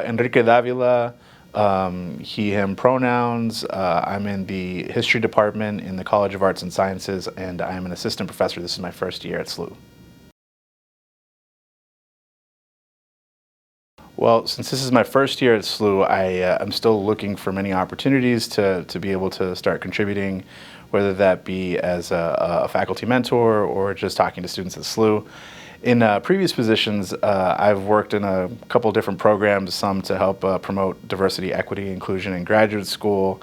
Enrique Davila, he, him pronouns. I'm in the history department in the College of Arts and Sciences, and I'm an assistant professor. This is my first year at SLU. Well, since this is my first year at SLU, I'm still looking for many opportunities to be able to start contributing, whether that be as a faculty mentor or just talking to students at SLU. In previous positions, I've worked in a couple different programs, some to help promote diversity, equity, inclusion in graduate school.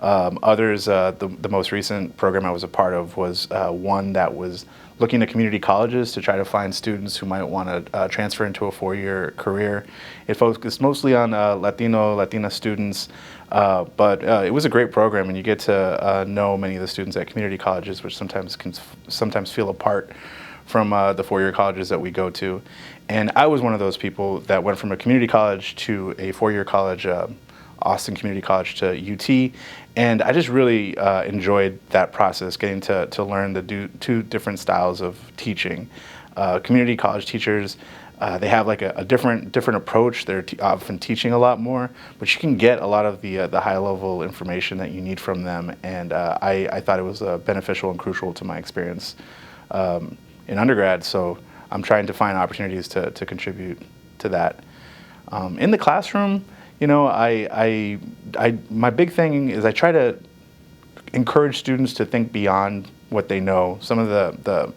Others, the most recent program I was a part of was one that was looking at community colleges to try to find students who might want to transfer into a four-year career. It focused mostly on Latina students, but it was a great program, and you get to know many of the students at community colleges, which sometimes can feel apart from the four-year colleges that we go to. And I was one of those people that went from a community college to a four-year college, Austin Community College to UT, and I just really enjoyed that process, getting to learn the two different styles of teaching. Community college teachers, they have like a different approach. They're often teaching a lot more, but you can get a lot of the high-level information that you need from them, and I thought it was beneficial and crucial to my experience in undergrad, so I'm trying to find opportunities to contribute to that. In the classroom, you know, my big thing is I try to encourage students to think beyond what they know. Some of the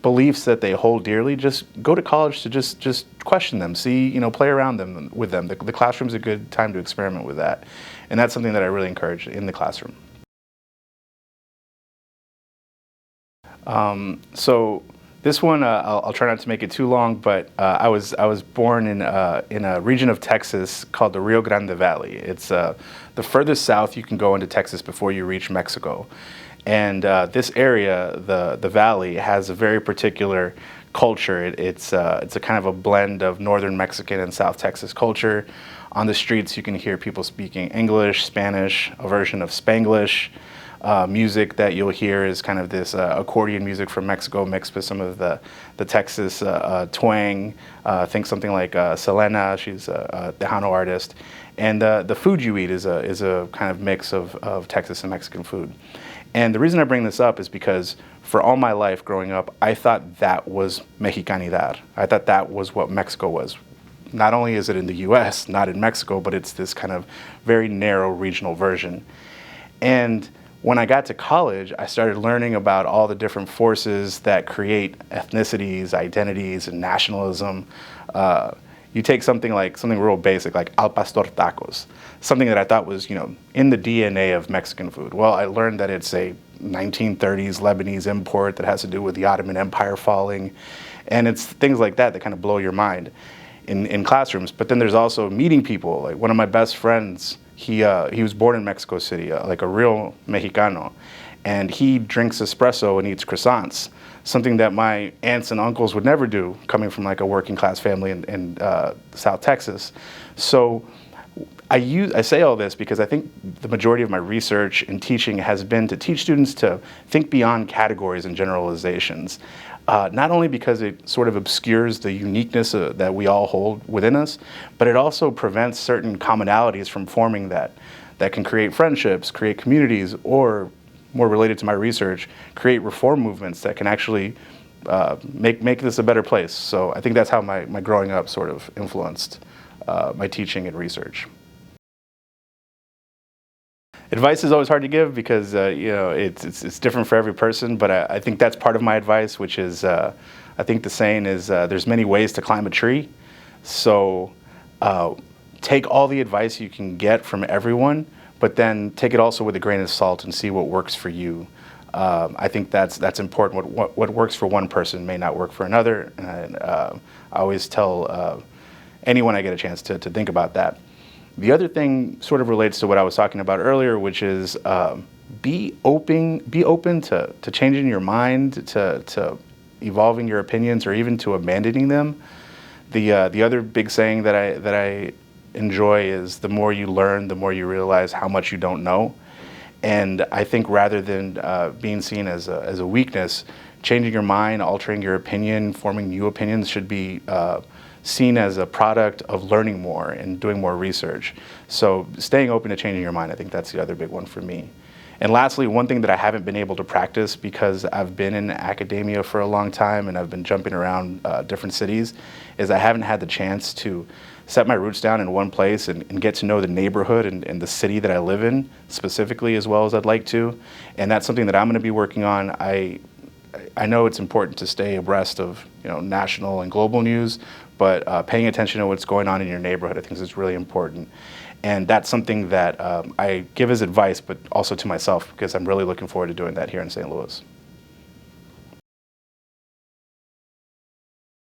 beliefs that they hold dearly, just go to college to just question them, see, you know, play around with them. The classroom's a good time to experiment with that, and that's something that I really encourage in the classroom. So this one, I'll try not to make it too long, but I was born in a region of Texas called the Rio Grande Valley. It's the furthest south you can go into Texas before you reach Mexico. And this area, the valley, has a very particular culture. It's a kind of a blend of northern Mexican and South Texas culture. On the streets, you can hear people speaking English, Spanish, a version of Spanglish. Music that you'll hear is kind of this accordion music from Mexico mixed with some of the Texas twang. Think something like Selena, she's a Tejano artist. And the food you eat is a kind of mix of Texas and Mexican food. And the reason I bring this up is because for all my life growing up, I thought that was Mexicanidad. I thought that was what Mexico was. Not only is it in the US, not in Mexico, but it's this kind of very narrow regional version. And when I got to college, I started learning about all the different forces that create ethnicities, identities, and nationalism. You take something real basic, like al pastor tacos, something that I thought was, you know, in the DNA of Mexican food. Well, I learned that it's a 1930s Lebanese import that has to do with the Ottoman Empire falling, and it's things like that that kind of blow your mind in classrooms. But then there's also meeting people. Like one of my best friends, he was born in Mexico City, like a real Mexicano, and he drinks espresso and eats croissants, something that my aunts and uncles would never do, coming from like a working class family in South Texas. So I say all this because I think the majority of my research and teaching has been to teach students to think beyond categories and generalizations. Not only because it sort of obscures the uniqueness that we all hold within us, but it also prevents certain commonalities from forming that can create friendships, create communities, or more related to my research, create reform movements that can actually make this a better place. So I think that's how my growing up sort of influenced my teaching and research. Advice is always hard to give because you know, it's different for every person, but I think that's part of my advice, which is I think the saying is there's many ways to climb a tree. So take all the advice you can get from everyone, but then take it also with a grain of salt and see what works for you. I think that's important. What works for one person may not work for another, and I always tell anyone I get a chance to think about that. The other thing sort of relates to what I was talking about earlier, which is be open to changing your mind, to evolving your opinions, or even to abandoning them. The other big saying that I enjoy is the more you learn, the more you realize how much you don't know. And I think rather than being seen as a weakness, changing your mind, altering your opinion, forming new opinions should be seen as a product of learning more and doing more research. So staying open to changing your mind, I think that's the other big one for me. And lastly, one thing that I haven't been able to practice because I've been in academia for a long time and I've been jumping around different cities is I haven't had the chance to set my roots down in one place and get to know the neighborhood and the city that I live in specifically as well as I'd like to. And that's something that I'm going to be working on. I know it's important to stay abreast of national and global news, but paying attention to what's going on in your neighborhood I think is really important. And that's something that I give as advice, but also to myself because I'm really looking forward to doing that here in St. Louis.